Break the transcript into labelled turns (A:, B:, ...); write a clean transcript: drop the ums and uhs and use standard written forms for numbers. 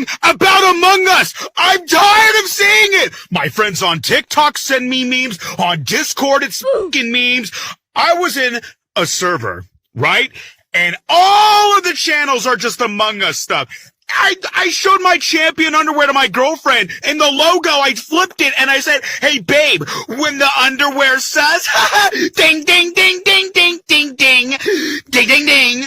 A: something about Among Us. I'm tired of seeing it. My friends on TikTok send me memes. On Discord, it's fucking memes. I was in a server, right? And all of the channels are just Among Us stuff. I showed my champion underwear to my girlfriend, and the logo, I flipped it, and I said, hey, babe, when the underwear says, ding, ding, ding, ding, ding, ding, ding, ding, ding, ding.